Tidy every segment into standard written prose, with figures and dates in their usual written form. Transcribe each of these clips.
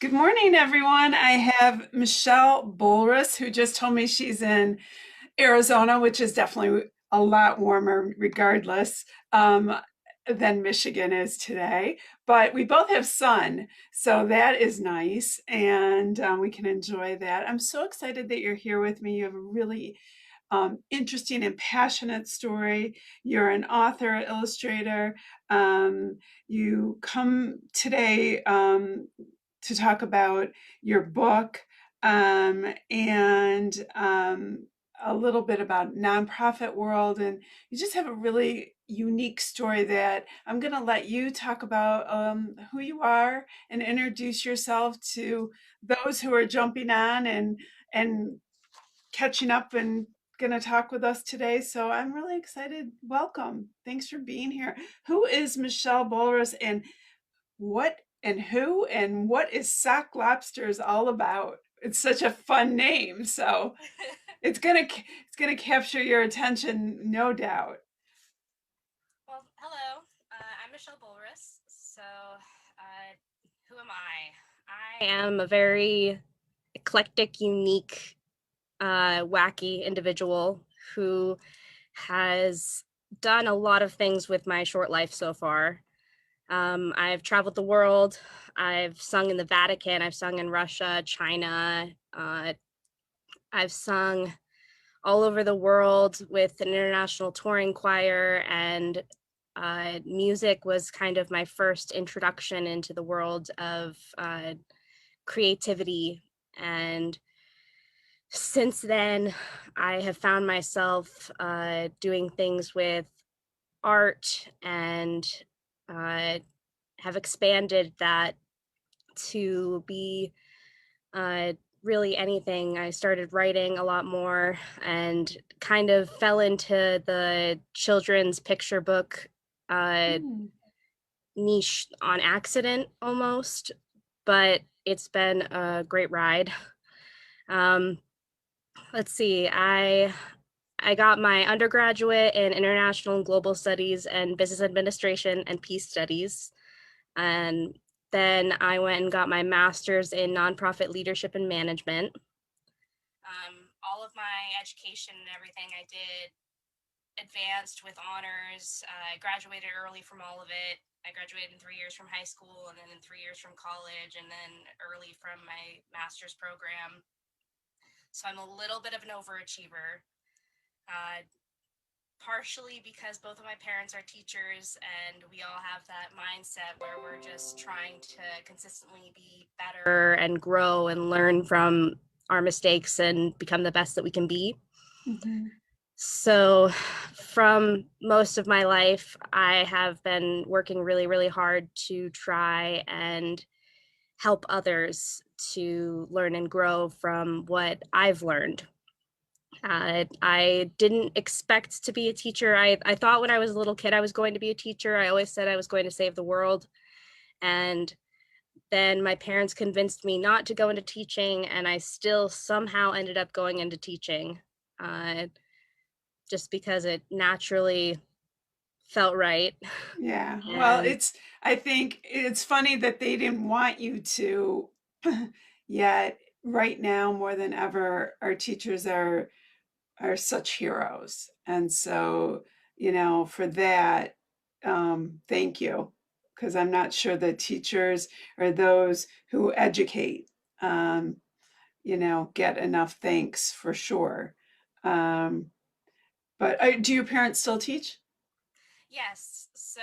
Good morning, everyone. I have Michelle Bulriss, who just told me she's in Arizona, which is definitely a lot warmer, regardless, than Michigan is today. But we both have sun, so that is nice, and we can enjoy that. I'm so excited that you're here with me. You have a really interesting and passionate story. You're an author, illustrator. Um, you come today to talk about your book and a little bit about nonprofit world. And you just have a really unique story that I'm going to let you talk about who you are and introduce yourself to those who are jumping on and catching up and going to talk with us today. So I'm really excited. Welcome. Thanks for being here. Who is Michelle Bulriss what who and what is Sock Lobsters all about? It's such a fun name. So it's gonna capture your attention, no doubt. Well, hello. I'm Michelle Bulriss. Who am I? I am a very eclectic, unique, wacky individual who has done a lot of things with my short life so far. I've traveled the world. I've sung in the Vatican. I've sung in Russia, China. I've sung all over the world with an international touring choir, and music was kind of my first introduction into the world of creativity. And since then, I have found myself doing things with art and uh, have expanded that to be uh, really anything. I started writing a lot more and kind of fell into the children's picture book uh, Hmm. niche on accident almost, but it's been a great ride. Um, let's see, I got my undergraduate in international and global studies and business administration and peace studies. And then I went and got my master's in nonprofit leadership and management. All of my education and everything I did advanced with honors. I graduated early from all of it. I graduated in 3 years from high school and then in 3 years from college and then early from my master's program. So I'm a little bit of an overachiever, uh, partially because both of my parents are teachers and we all have that mindset where we're just trying to consistently be better and grow and learn from our mistakes and become the best that we can be. Hmm. So, from most of my life, I have been working really, really hard to try and help others to learn and grow from what I've learned. I didn't expect to be a teacher. I thought when I was a little kid I was going to be a teacher. I always said I was going to save the world. And then my parents convinced me not to go into teaching, and I still somehow ended up going into teaching. Uh, just because it naturally felt right. Yeah. Well, And I think it's funny that they didn't want you to, yet right now more than ever, our teachers are such heroes. And so, for that, thank you, because I'm not sure that teachers or those who educate, um, get enough thanks for sure. Um, but do your parents still teach? yes, so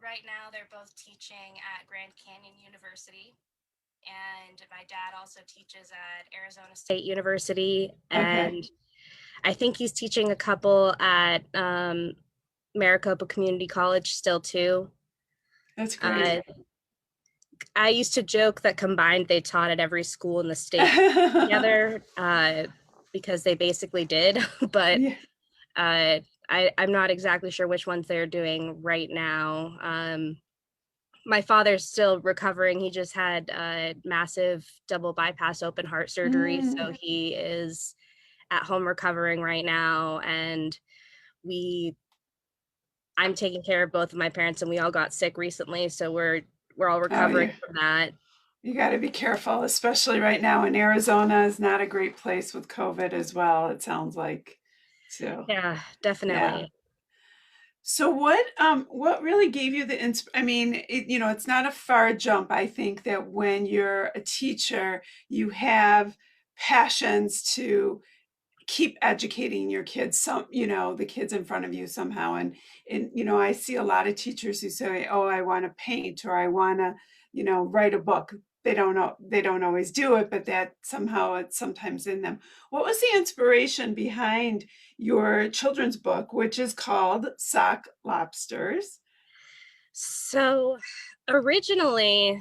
right now they're both teaching at Grand Canyon University. And my dad also teaches at Arizona State University. Okay, And I think he's teaching a couple at Maricopa Community College still too. that's great. Uh, I used to joke that combined they taught at every school in the state together because they basically did. But Yeah. uh, I'm not exactly sure which ones they're doing right now. My father's still recovering. He just had a massive double bypass open heart surgery. Mm. So he is at home recovering right now. And we, I'm taking care of both of my parents and we all got sick recently. So we're all Oh, recovering yeah. from that. You got to be careful, especially right now in Arizona is not a great place with COVID as well, it sounds like. So, Yeah, yeah. definitely. So what really gave you the I mean, it's not a far jump. I think that when you're a teacher, you have passions to keep educating your kids, the kids in front of you somehow. And I see a lot of teachers who say, oh, I want to paint, or I want to write a book. They don't always do it, but that somehow it's sometimes in them. What was the inspiration behind your children's book, which is called Sock Lobsters? So originally,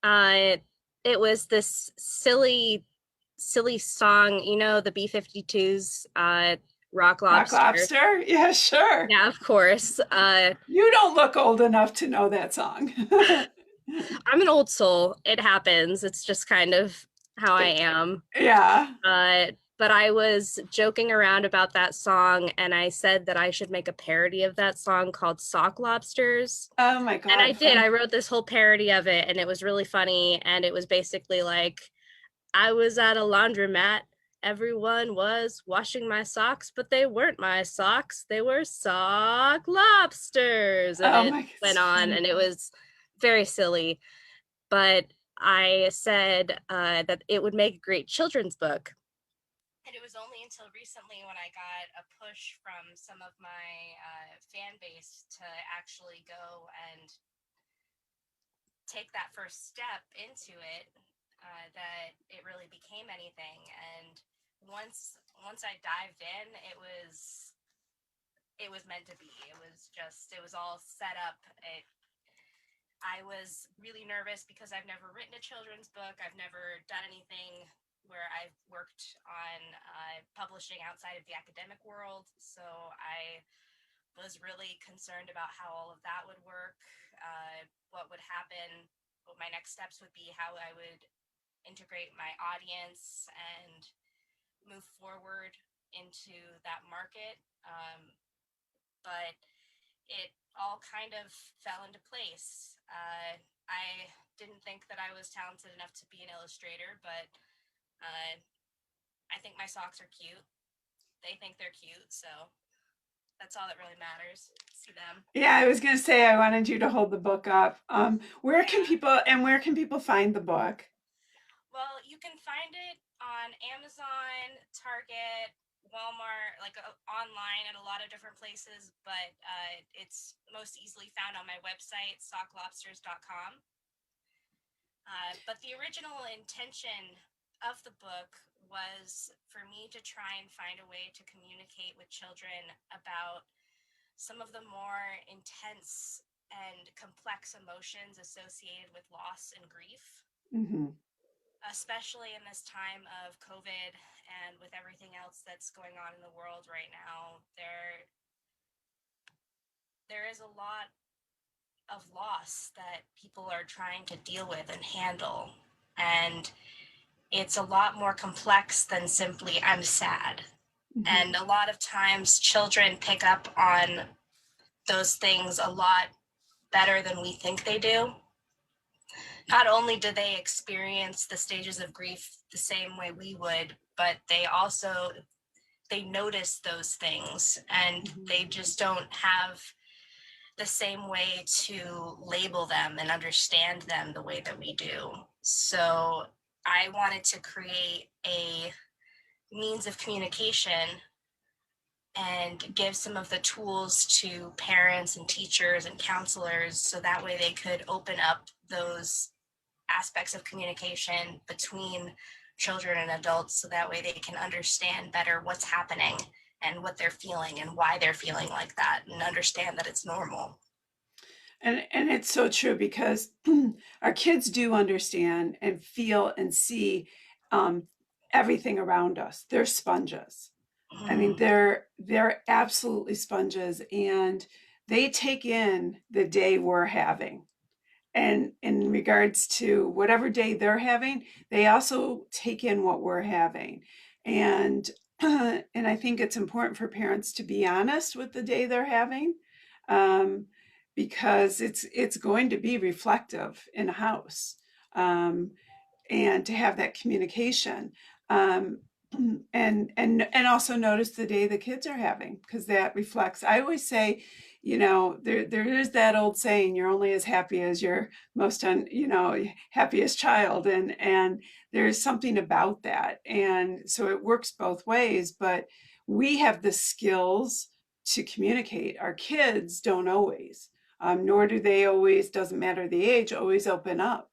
uh, it was this silly song, the B-52s, Rock Rock Lobster. Lobster? Yeah, sure. Yeah, of course. You don't look old enough to know that song. I'm an old soul. It happens. It's just kind of how I am. Yeah. But I was joking around about that song, and I said that I should make a parody of that song called Sock Lobsters. Oh my And I God, did. I fun. wrote this whole parody of it, and it was really funny. And it was basically like, I was at a laundromat. Everyone was washing my socks, but they weren't my socks. They were sock lobsters. And Oh it my, it's went on, funny. and it was very silly. But I said that it would make a great children's book. And it was only until recently when I got a push from some of my fan base to actually go and take that first step into it, that it really became anything. And once I dived in, it was meant to be. It was all set up. I was really nervous because I've never written a children's book. I've never done anything where I've worked on publishing outside of the academic world. So I was really concerned about how all of that would work, what would happen, what my next steps would be, how I would integrate my audience and move forward into that market. But it all kind of fell into place. I didn't think that I was talented enough to be an illustrator, but uh, I think my socks are cute. They think they're cute, so that's all that really matters. See them. Yeah, I was going to say I wanted you to hold the book up. Yeah. Where can people find the book? Well, you can find it on Amazon, Target, Walmart, like online at a lot of different places, but it's most easily found on my website, socklobsters.com. But the original intention of the book was for me to try and find a way to communicate with children about some of the more intense and complex emotions associated with loss and grief, Hmm. especially in this time of COVID and with everything else that's going on in the world right now. There is a lot of loss that people are trying to deal with and handle. And it's a lot more complex than simply, I'm sad. Hmm. And a lot of times, children pick up on those things a lot better than we think they do. Not only do they experience the stages of grief the same way we would, but they notice those things, and Hmm. they just don't have the same way to label them and understand them the way that we do. So I wanted to create a means of communication and give some of the tools to parents and teachers and counselors so that way they could open up those aspects of communication between children and adults so that way they can understand better what's happening and what they're feeling and why they're feeling like that and understand that it's normal. And it's so true because our kids do understand and feel and see um, everything around us. They're sponges. I mean, Mm-hmm. they're absolutely sponges, and they take in the day we're having. And in regards to whatever day they're having, they also take in what we're having. And and I think it's important for parents to be honest with the day they're having, um, because it's going to be reflective in a house. and to have that communication. Um, and also notice the day the kids are having, because that reflects. I always say, there is that old saying, you're only as happy as your happiest child, and there's something about that. And so it works both ways, but we have the skills to communicate. Our kids don't always, nor do they always, doesn't matter the age, always open up.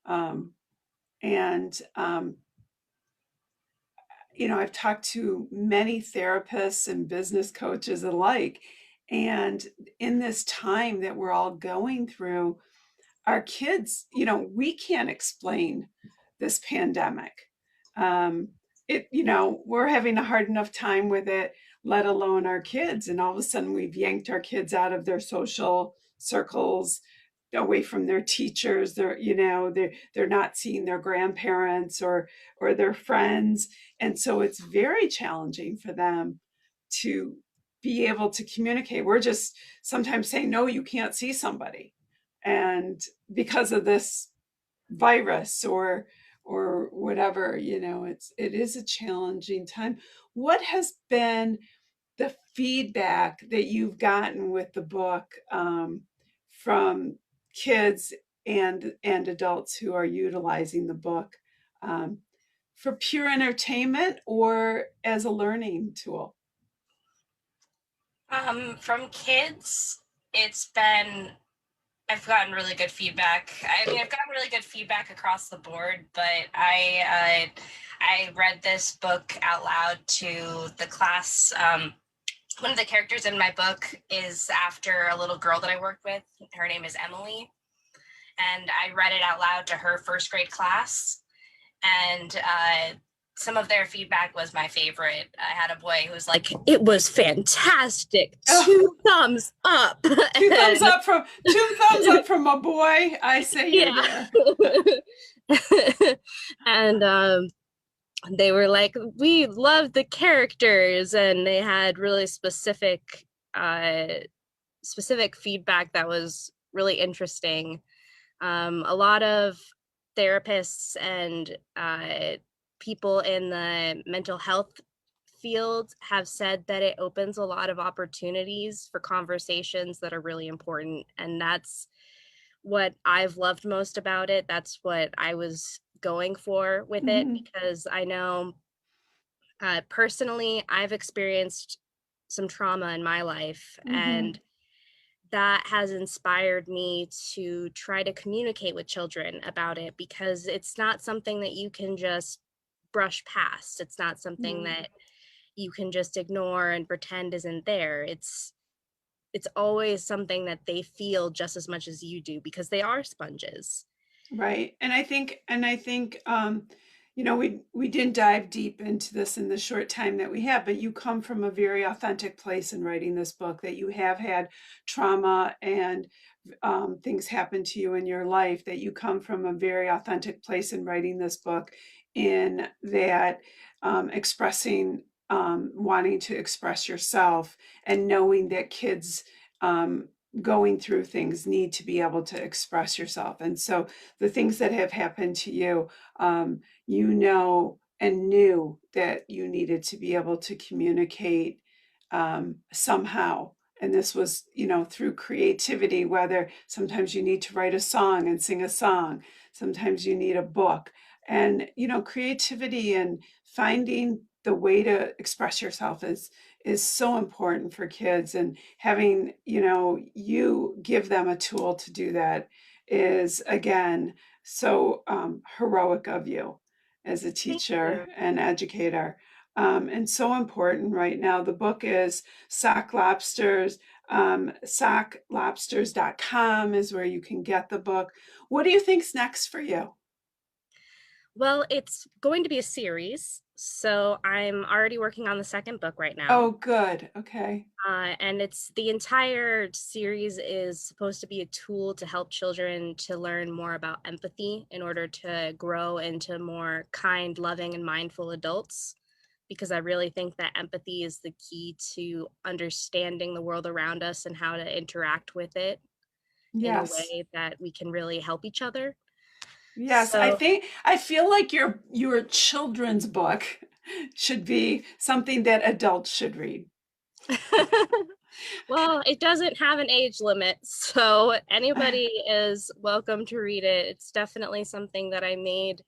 Um, and I've talked to many therapists and business coaches alike. And in this time that we're all going through, our kids, we can't explain this pandemic. Um, we're having a hard enough time with it, let alone our kids. And all of a sudden, we've yanked our kids out of their social circles, away from their teachers. They're not seeing their grandparents or their friends, and so it's very challenging for them to be able to communicate. We're just sometimes saying, no, you can't see somebody, and because of this virus or whatever, it is a challenging time. What has been the feedback that you've gotten with the book, from kids and adults who are utilizing the book, um, for pure entertainment or as a learning tool? From kids, it's been I've gotten really good feedback. I mean, I've gotten really good feedback across the board, but I read this book out loud to the class. One of the characters in my book is after a little girl that I worked with. Her name is Emily, and I read it out loud to her first grade class. And some of their feedback was my favorite. I had a boy who was like, "It was fantastic, Oh, two thumbs up." And two thumbs up from a boy. I say you're yeah. there. And they were like, we love the characters, and they had really uh specific feedback that was really interesting. A lot of therapists and people in the mental health field have said that it opens a lot of opportunities for conversations that are really important, and that's what I've loved most about it. That's what I was going for with it, Mhm. because I know personally I've experienced some trauma in my life, Mhm. and that has inspired me to try to communicate with children about it, because it's not something that you can just brush past. It's not something No. that you can just ignore and pretend isn't there. It's always something that they feel just as much as you do, because they are sponges. Right. And I think we didn't dive deep into this in the short time that we have, but you come from a very authentic place in writing this book, that you have had trauma and things happen to you in your life, that you come from a very authentic place in writing this book, in that expressing, wanting to express yourself, and knowing that kids, um, going through things, need to be able to express yourself. And so the things that have happened to you, and knew that you needed to be able to communicate, somehow. And this was, through creativity, whether sometimes you need to write a song and sing a song, sometimes you need a book. And, creativity and finding the way to express yourself is so important for kids. And having, you give them a tool to do that is, again, so heroic of you as a Thank teacher you. and educator, and so important right now. The book is Sock Lobsters. Socklobsters.com is where you can get the book. What do you think's next for you? Well, it's going to be a series, so I'm already working on the second book right now. Oh, good. Okay. And it's the entire series is supposed to be a tool to help children to learn more about empathy in order to grow into more kind, loving, and mindful adults. Because I really think that empathy is the key to understanding the world around us and how to interact with it in a Yes. way that we can really help each other. Yes, So, I feel like your children's book should be something that adults should read. well, it doesn't have an age limit, so anybody is welcome to read it. It's definitely something that I made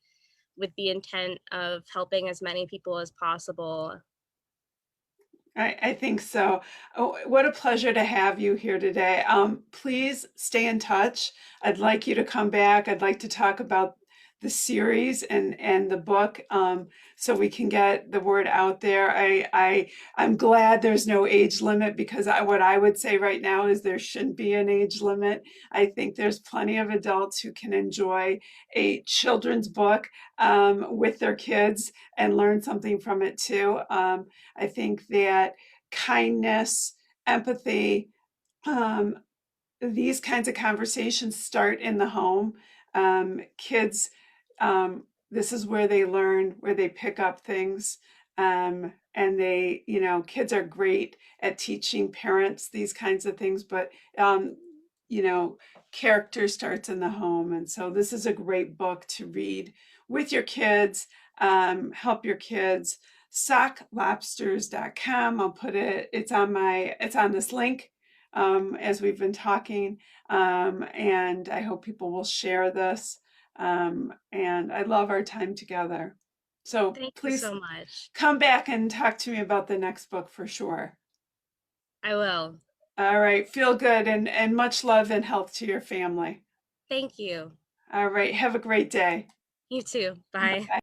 with the intent of helping as many people as possible. I think so. Oh, what a pleasure to have you here today. Please stay in touch. I'd like you to come back. I'd like to talk about the series and the book, so we can get the word out there. I'm glad there's no age limit because what I would say right now is there shouldn't be an age limit. I think there's plenty of adults who can enjoy a children's book with their kids and learn something from it too. I think that kindness, empathy, um, these kinds of conversations start in the home. Kids, this is where they learn, where they pick up things. And kids are great at teaching parents these kinds of things, but, you know, character starts in the home. And so this is a great book to read with your kids, help your kids. Socklobsters.com. I'll put it, it's on this link as we've been talking. And I hope people will share this. And I love our time together. So Thank you please so much. come back and talk to me about the next book for sure. I will. All right. Feel good and much love and health to your family. Thank you. All right. Have a great day. You too. Bye. Bye.